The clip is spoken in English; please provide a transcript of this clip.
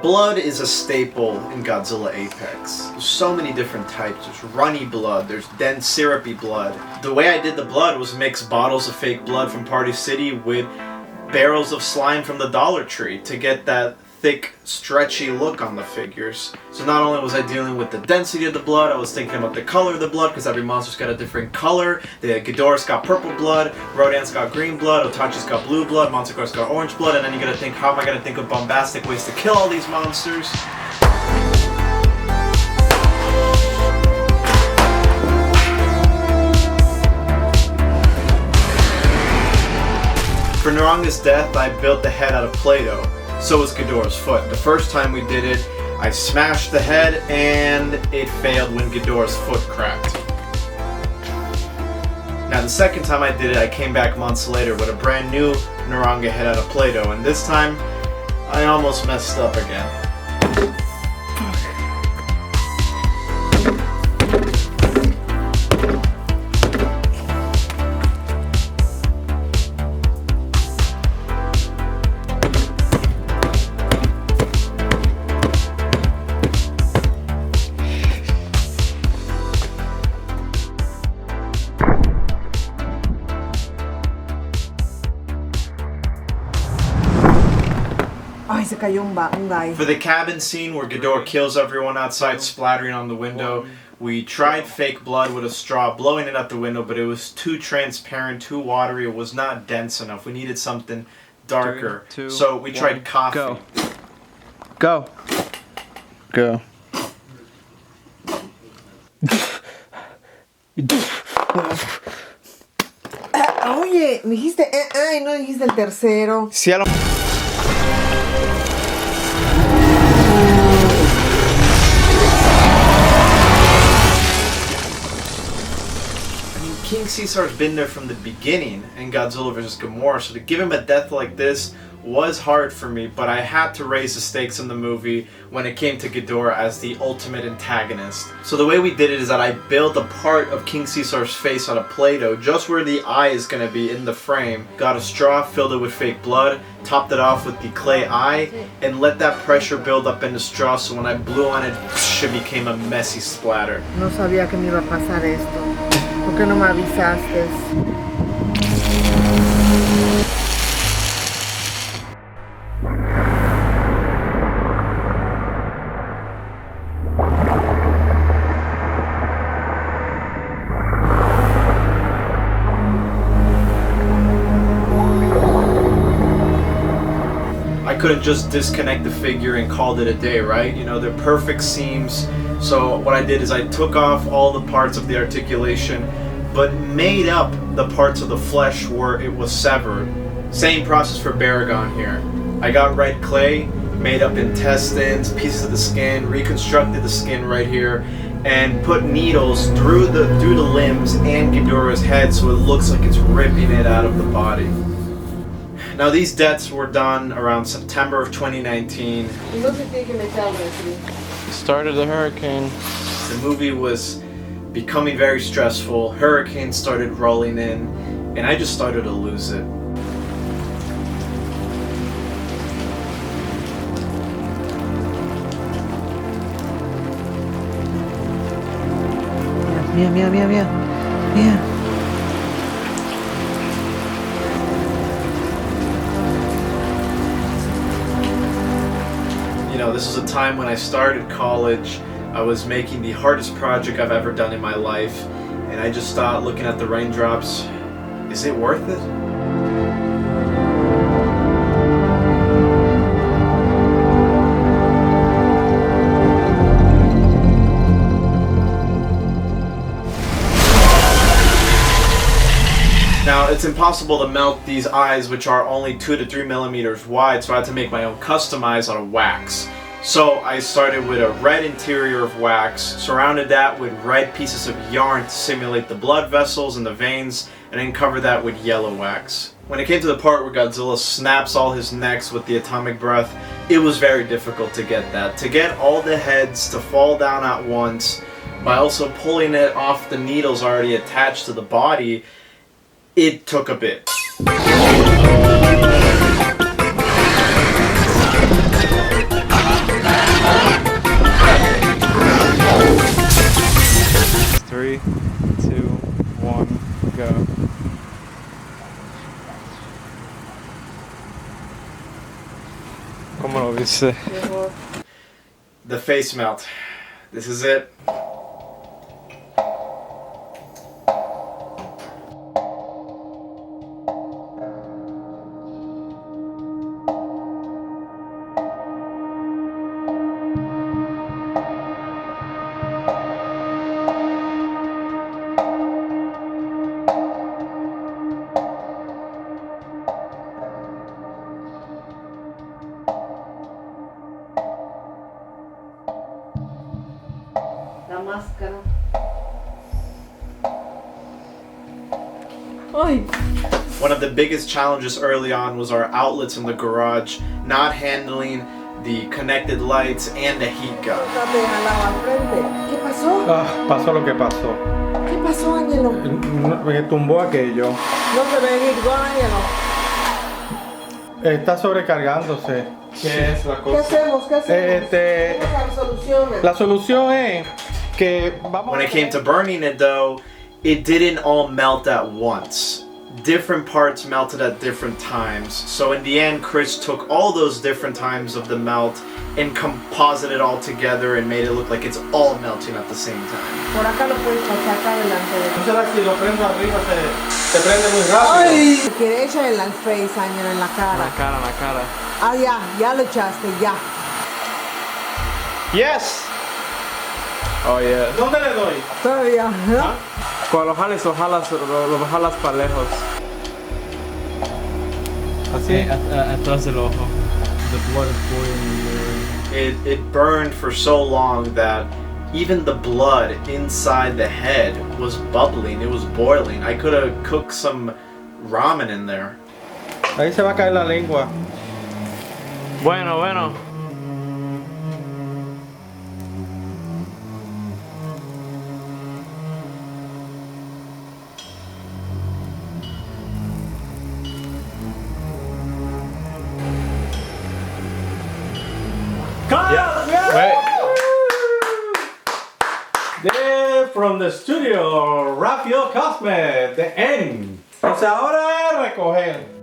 Blood is a staple in Godzilla Apex. There's so many different types. There's runny blood, there's dense syrupy blood. The way I did the blood was mix bottles of fake blood from Party City with barrels of slime from the Dollar Tree to get that thick, stretchy look on the figures. So not only was I dealing with the density of the blood, I was thinking about the color of the blood, because every monster's got a different color. The Gora's got purple blood, Rodan's got green blood, Otachi's got blue blood, Monster's got orange blood, and then you gotta think, how am I gonna think of bombastic ways to kill all these monsters? For Naranga's death, I built the head out of Play-Doh. So was Ghidorah's foot. The first time we did it, I smashed the head and it failed when Ghidorah's foot cracked. Now the second time I did it, I came back months later with a brand new Naranga head out of Play-Doh, and this time I almost messed up again. Ay, se cayó un guy. For the cabin scene where Ghidorah kills everyone outside, splattering on the window, we tried fake blood with a straw, blowing it out the window, but it was too transparent, too watery, it was not dense enough. We needed something darker. 3, 2, so we tried coffee. Go. Go. Oye, me dijiste y no dijiste el tercero. Cielo. King Cesar's been there from the beginning in Godzilla vs. Gamora, so to give him a death like this was hard for me, but I had to raise the stakes in the movie when it came to Ghidorah as the ultimate antagonist. So the way we did it is that I built a part of King Cesar's face out of Play-Doh, just where the eye is going to be in the frame, got a straw, filled it with fake blood, topped it off with the clay eye, and let that pressure build up in the straw, so when I blew on it, it became a messy splatter. No sabía que me iba a pasar esto. ¿Por qué no me avisaste? I couldn't just disconnect the figure and called it a day, right? You know, they're perfect seams. So what I did is I took off all the parts of the articulation, but made up the parts of the flesh where it was severed. Same process for Baragon here. I got red clay, made up intestines, pieces of the skin, reconstructed the skin right here, and put needles through the limbs and Ghidorah's head so it looks like it's ripping it out of the body. Now these deaths were done around September of 2019. Started the hurricane. The movie was becoming very stressful. Hurricanes started rolling in, and I just started to lose it. Mia. You know, this was a time when I started college. I was making the hardest project I've ever done in my life, and I just started looking at the raindrops. Is it worth it? Now, it's impossible to melt these eyes, which are only 2 to 3 millimeters wide, so I had to make my own customized out of wax. So I started with a red interior of wax, surrounded that with red pieces of yarn to simulate the blood vessels and the veins, and then covered that with yellow wax. When it came to the part where Godzilla snaps all his necks with the atomic breath, it was very difficult to get that. To get all the heads to fall down at once, by also pulling it off the needles already attached to the body, it took a bit. ¿Cómo lo viste? The face melt. This is it. La máscara. Ay. One of the biggest challenges early on was our outlets in the garage not handling the connected lights and the heat gun. ¿Qué pasó? Pasó lo que pasó. ¿Qué pasó, Ángelo? Me tumbó aquello. No se ve el Gore, Ángelo. Está sobrecargándose. ¿Qué es la ¿Qué cosa? hacemos? ¿Qué hacemos? ¿Cómo la solución? La solución es que vamos. When it came to burning it though, it didn't all melt at once. Different parts melted at different times. So in the end, Chris took all those different times of the melt and composited it all together and made it look like it's all melting at the same time. Por acá lo puedes pasar acá adelante. No será que si lo prendo arriba se prende muy rápido. Ay, que echa en la face, Ángelo, en la cara. La cara. Ah, ya lo echaste, ya. Yes. Oh yeah. ¿Dónde le doy? Todavía, ¿no? Cuando lo jales, lo jalas para lejos. Así. Atrás del ojo. The blood is boiling. It burned for so long that even the blood inside the head was bubbling. It was boiling. I could have cooked some ramen in there. Ahí se va a caer la lengua. Bueno. From the studio, Rafael Cosme, the end. Pues ahora es recoger.